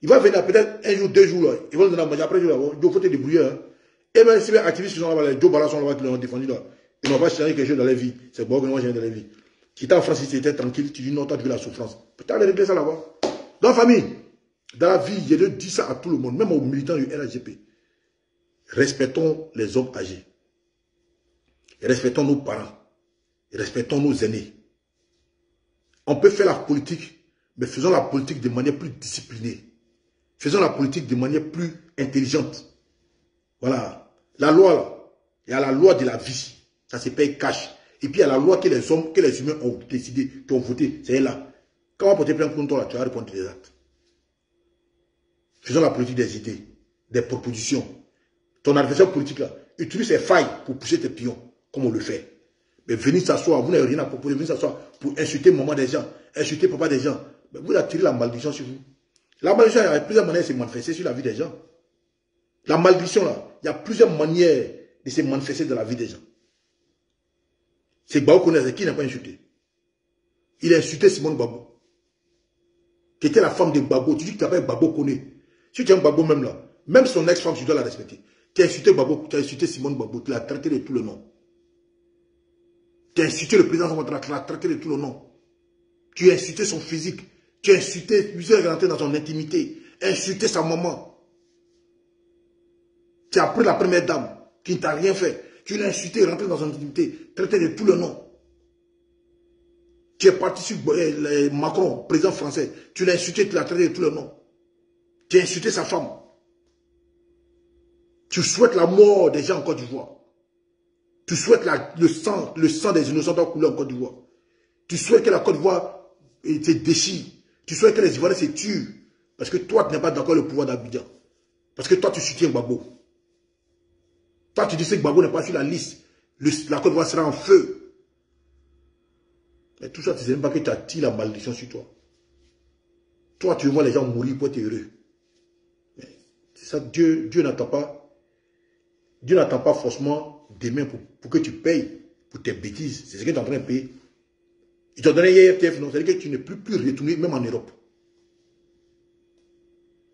Il va venir peut-être un jour, 2 jours, là. Il va nous donner à manger. Après, il faut te débrouiller. Hein. Et même si les activistes sont là, Joe Bala sont là, qui l'ont défendu là. Ils n'ont pas changé quelque chose dans la vie. C'est bon que nous change dans la vie. Si tu es en France, si tu étais tranquille, tu dis non, tu as vu la souffrance. Peut-être aller régler ça là-bas. Dans la famille, dans la vie, je dis ça à tout le monde, même aux militants du RHGP. Respectons les hommes âgés. Respectons nos parents. Respectons nos aînés. On peut faire la politique, mais faisons la politique de manière plus disciplinée. Faisons la politique de manière plus intelligente. Voilà. La loi, là, il y a la loi de la vie. Ça se paye cash. Et puis il y a la loi que les hommes, que les humains ont décidé, qui ont voté. C'est là. Quand on va porter plainte contre toi, là, tu vas répondre des actes. Faisons la politique des idées, des propositions. Ton adversaire politique, là, utilise ses failles pour pousser tes pions, comme on le fait. Mais venir s'asseoir, vous n'avez rien à proposer, venir s'asseoir pour insulter maman des gens, insulter papa des gens. Mais vous attirez la malédiction sur vous. La malédiction, il y a plusieurs manières de se manifester sur la vie des gens. La malédiction, là, il y a plusieurs manières de se manifester dans la vie des gens. C'est Baoukone qui n'a pas insulté. Il a insulté Simone Gbagbo, qui était la femme de Gbagbo. Tu dis que tu appelles Gbagbo Kone. Si tu es un Gbagbo même là, même son ex-femme, tu dois la respecter. Tu as insulté Gbagbo, tu as insulté Simone Gbagbo, tu l'as traité de tout le nom. Tu as insulté le président Ouattara, tu l'as traité de tout le nom. Tu as insulté son physique. Tu as insulté, tu es rentré dans son intimité. Insulté sa maman. Tu as pris la première dame qui ne t'a rien fait. Tu l'as insulté, rentré dans son intimité, traité de tout le nom. Tu es parti sur Macron, président français. Tu l'as insulté, tu l'as traité de tout le nom. Tu as insulté sa femme. Tu souhaites la mort des gens en Côte d'Ivoire. Tu souhaites le sang des innocents doit couler en Côte d'Ivoire. Tu souhaites que la Côte d'Ivoire se déchire. Tu souhaites que les Ivoiriens se tuent. Parce que toi, tu n'es pas d'accord avec le pouvoir d'Abidjan. Parce que toi, tu soutiens Gbagbo. Toi, tu dis que Gbagbo n'est pas sur la liste. La Côte d'Ivoire sera en feu. Mais tout ça, tu ne sais même pas que tu attires la malédiction sur toi. Toi, tu vois les gens mourir pour être heureux. C'est ça, Dieu n'attend pas. Dieu n'attend pas forcément demain pour que tu payes pour tes bêtises. C'est ce que tu es en train de payer. Il t'a donné hier FTF, non, c'est-à-dire que tu ne peux plus retourner même en Europe.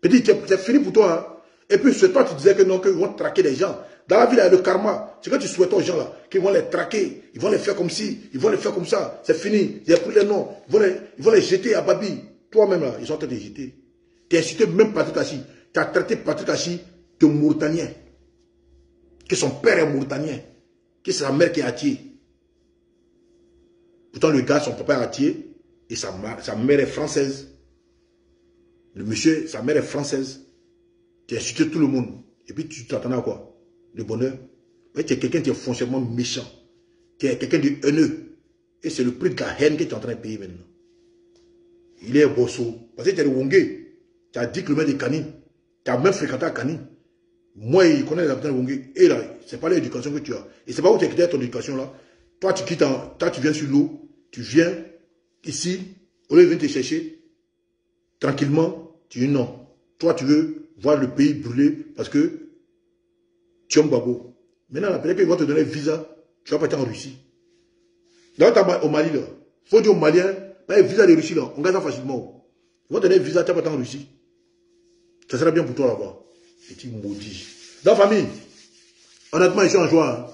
Petit, c'est fini pour toi. Hein. Et puis, c'est toi, tu disais que non, qu'ils vont traquer les gens. Dans la vie, il y a le karma. C'est que tu souhaites aux gens là, qu'ils vont les traquer. Ils vont les faire comme ci, ils vont les faire comme ça. C'est fini. Ils ont pris les noms. Ils vont les jeter à Babi. Toi-même là, ils sont en train de les jeter. Tu as insulté même Patrick Hachi. Tu as traité Patrick Hachi de Mauritanien. Que son père est Mauritanien. Que c'est sa mère qui est Hatier. Pourtant, le gars, son papa est Hatier. Et sa mère est française. Le monsieur, sa mère est française. Tu as insulté tout le monde. Et puis tu t'attendais à quoi? Le bonheur. Mais tu es quelqu'un qui est foncièrement méchant. Tu es quelqu'un de haineux. Et c'est le prix de la haine que tu es en train de payer maintenant. Il est bosso. Parce que tu es le Wongé. Tu as 10 km de Kani. Tu as même fréquenté à Kani. Moi, il connaît les habitants de Wongé. Et là, c'est pas l'éducation que tu as. Et c'est pas où tu as quitté ton éducation là. Toi, tu quittes toi, tu viens sur l'eau. Tu viens ici. Au lieu de venir te chercher. Tranquillement. Tu dis non. Toi, tu veux voir le pays brûler parce que tu es un babo. Maintenant, peut-être qu'ils vont te donner un visa, tu vas partir en Russie. Là, au Mali, là, il faut dire aux Maliens, un visa de Russie, là, on gagne ça facilement. Ils vont te donner un visa, tu vas partir en Russie. Ça sera bien pour toi là-bas. Petit maudit. Dans la famille, honnêtement, je suis en joie. Hein.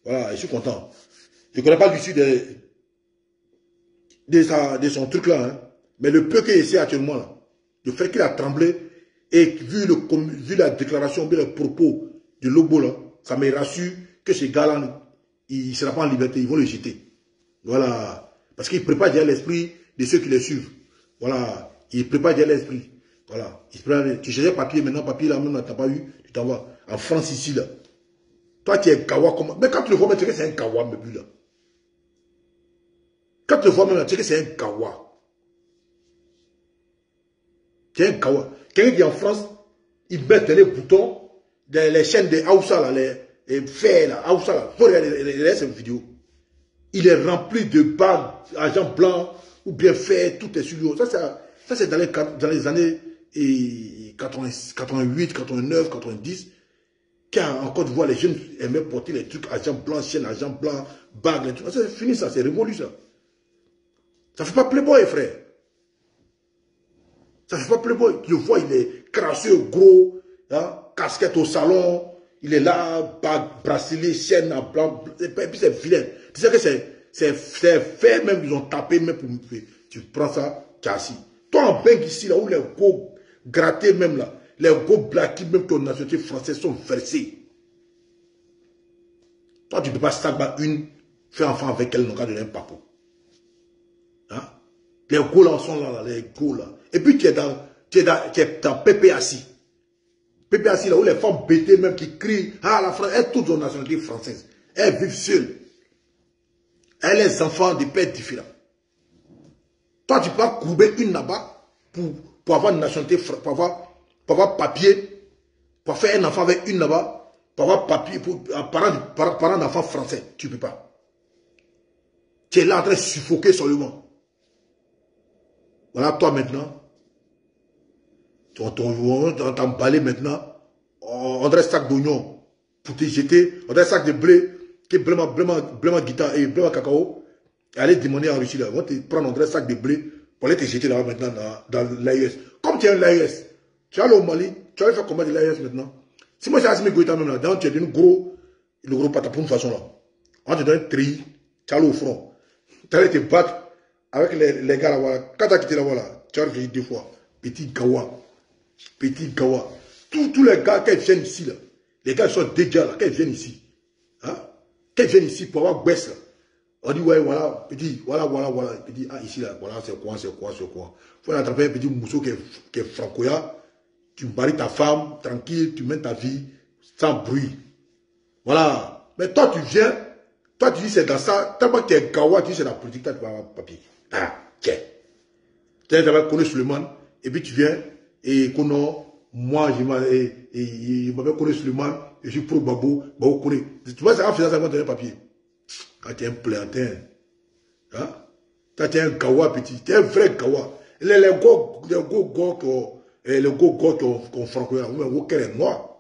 Voilà, je suis content. Je ne connais pas l'issue de son truc là, hein. Mais le peu qu'il essaie actuellement, là, le fait qu'il a tremblé, et vu la déclaration, vu les propos de Lobo, là, ça me rassure que ce gars-là, il ne sera pas en liberté, ils vont le jeter. Voilà. Parce qu'il prépare déjà l'esprit de ceux qui les suivent. Voilà. Il prépare déjà l'esprit. Voilà. Tu cherchais papier, maintenant, papier là, même, tu n'as pas eu, tu t'en vas. En France, ici, là. Toi, tu es un kawa. Mais quand tu le vois, tu sais que c'est un kawa, mais plus là. Quand tu le vois, même, tu sais que c'est un kawa. Tu es un kawa. Quelqu'un qui est en France, il met les boutons, les chaînes de Aoussa, là, les fers, là, Aoussa, là. Il faut regarder cette vidéo. Il est rempli de bagues, argent blanc, ou bien fer, tout est sur lui. Ça c'est dans les années 88, 89, 90. Car en Côte d'Ivoire, les jeunes aimaient porter les trucs argent blanc, chaîne, argent blanc, bagues, les trucs. C'est fini ça, c'est révolu ça. Ça ne fait pas playboy, frère. Ça ne fait pas playboy. Tu le vois, il est crasseux, gros, hein, casquette au salon, il est là, bague, bracelet, chaîne à blanc, et puis c'est vilain. Tu sais que c'est fait même, ils ont tapé même pour me faire. Tu prends ça, tu es assis. Toi en Bengue ici, là où les go grattés même là, les go blackis, même ton nationalité française sont versés. Toi tu ne peux pas savoir une, faire enfant avec elle, non pas de un papo. Hein? Les go là sont là, les go là. Et puis tu es dans PPAC. PPAC là où les femmes bêtées même qui crient, ah la France, elles toutes ont nationalité française. Elles vivent seules. Elles les enfants de pères différents. Toi tu peux courber une là-bas pour avoir une nationalité, pour avoir papier, pour faire un enfant avec une là-bas, pour avoir papier, pour parent d'enfant français. Tu ne peux pas. Tu es là en train de suffoquer seulement. Voilà toi maintenant. On t'emballer maintenant, on dirait sac d'oignon pour te jeter, on dirait sac de blé, qui est vraiment guitare et vraiment cacao, et aller demander en Russie là, on va te prendre on dirait sac de blé pour aller te jeter là maintenant dans l'AIS. Comme tu es un l'AIS, tu vas aller au Mali, tu vas aller faire combattre de l'AIS maintenant. Si moi j'ai Assimi Goïta même là, donc tu es devenu gros, le gros pata pour une façon là, on te donne un tri, tu vas aller au front, tu vas aller te battre avec les gars là, voilà. Quand tu as quitté là, voilà, tu vas réfléchir 2 fois, petit gawa. Petit Gawa. Tous les gars qui viennent ici, là, les gars sont déjà là, qui viennent ici. Hein? Qui viennent ici pour avoir Gbès là. On dit, ouais, voilà, petit, voilà. Petit, ah, ici, là, voilà, c'est quoi. Faut attraper un petit mousseau qui est francoya. Tu maries ta femme, tranquille, tu mènes ta vie, sans bruit. Voilà. Mais toi, tu viens, toi, tu dis, c'est dans ça, tellement que tu es Gawa, tu dis, c'est la politique, toi, tu vas avoir papier. Ah, tiens. Tu as connu Suleiman, et puis tu viens, et qu'on moi, je m'appelle connu Suleiman, je suis pro Babo, Babo connaît. Tu vois, ça va faire ça, ça va donner papier. Quand tu es un plantain, hein? Quand tu es un Gawa petit, tu es un vrai Gawa. Les go qu'on francois, vous êtes noir.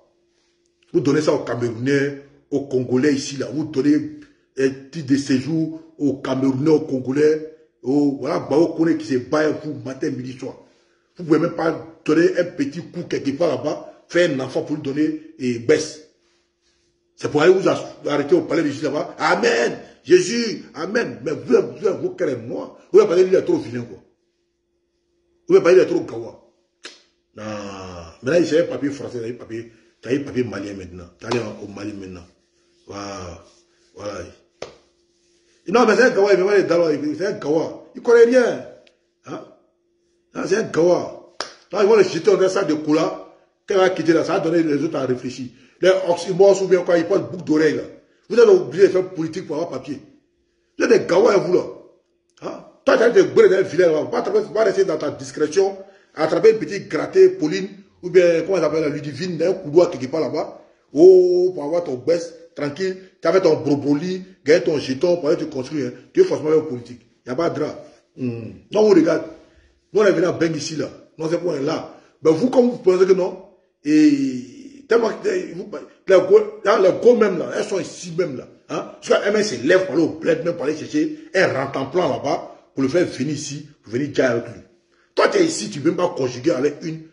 Vous donnez ça aux Camerounais, aux Congolais ici, là. Vous donnez un titre de séjour aux Camerounais, aux Congolais, voilà, Babo connaît qui se bat pour matin, midi, soir. Vous ne pouvez même pas donner un petit coup quelque part là-bas, faire un enfant pour lui donner et baisse. C'est pour aller vous arrêter au palais de Jésus là-bas. Amen. Jésus, amen. Mais vous créez moi. Vous avez parlé, il est trop vilain, quoi. Vous avez parlé, il est trop gawa. Non. Maintenant, il s'agit de papier français, il y a papier malien maintenant. Tu allé au Mali maintenant. Voilà. Voilà. Non, mais c'est un gawa, c'est un gawa. Il ne connaît rien. Hein? C'est un gawa. Là, ils vont le jeter dans un sac de cola. Quand il va quitter là, ça va donner les autres à réfléchir. Les oxymores ou bien quoi, ils portent boucle d'oreille là. Vous avez oublié de faire politique pour avoir papier. Vous êtes des gawas, vous là. Hein? Toi, tu as des brûlés dans le filet là. Va rester dans ta discrétion, attraper une petite grattée, Pauline, ou bien, comment ça s'appelle, la Ludivine, d'un couloir quelque part là-bas. Oh, pour avoir ton baisse, tranquille. Tu as fait ton broboli, gagner ton jeton pour aller te construire. Hein. Tu es forcément en politique. Il n'y a pas de drap. Non, vous regardez. Nous, on est venu à Beng ici là. Non, c'est pour on est là. Ben, vous, comme vous pensez que non, et tellement que les go même là, elles sont ici même là. Hein? Jusqu'à MS se lève pour aller au bled, même pour aller chercher un rentre-en-plan là-bas, pour le faire venir ici, pour venir dire avec lui. Toi, tu es ici, tu ne peux même pas conjuguer avec une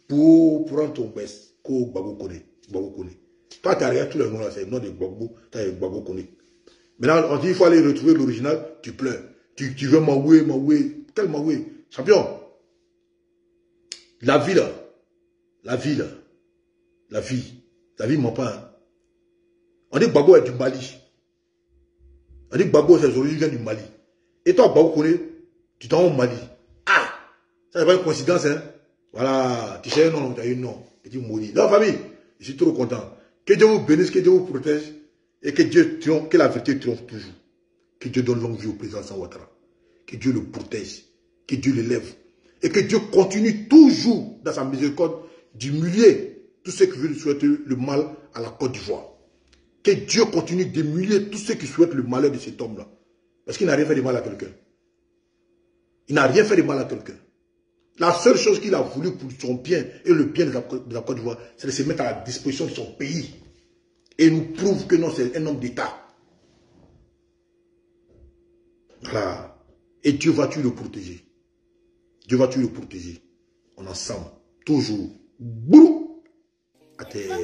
pour prendre ton baisse. Ko Gbagbo Kone. Toi, tu as rien, tous les noms là, c'est le nom de Gbagbo, tu as Gbagbo Kone. Maintenant, on dit il faut aller retrouver l'original, tu pleures. Tu veux m'ouer. Quel m'ouer? Champion. La vie là. La vie ment pas. Hein. On dit que Gbagbo est du Mali. On dit que Gbagbo, ses origines viennent du Mali. Et toi, Gbagbo connaît, tu t'en vas au Mali. Ah! Ça n'est pas une coïncidence, hein? Voilà. Tu sais, non, tu as eu non. Petit maudit. La famille, je suis trop content. Que Dieu vous bénisse, que Dieu vous protège. Et que Dieu triomphe, que la vérité triomphe toujours. Que Dieu donne longue vie au président Alassane Ouattara. Que Dieu le protège. Que Dieu l'élève. Et que Dieu continue toujours dans sa miséricorde d'humilier tous ceux qui veulent souhaiter le mal à la Côte d'Ivoire. Que Dieu continue d'humilier tous ceux qui souhaitent le malheur de cet homme-là. Parce qu'il n'a rien fait de mal à quelqu'un. Il n'a rien fait de mal à quelqu'un. La seule chose qu'il a voulu pour son bien et le bien de la Côte d'Ivoire, c'est de se mettre à la disposition de son pays. Et il nous prouve que non, c'est un homme d'État. Voilà. Et Dieu va-tu le protéger. Dieu va-tu le protéger. On ensemble. Toujours. Boum. À terre.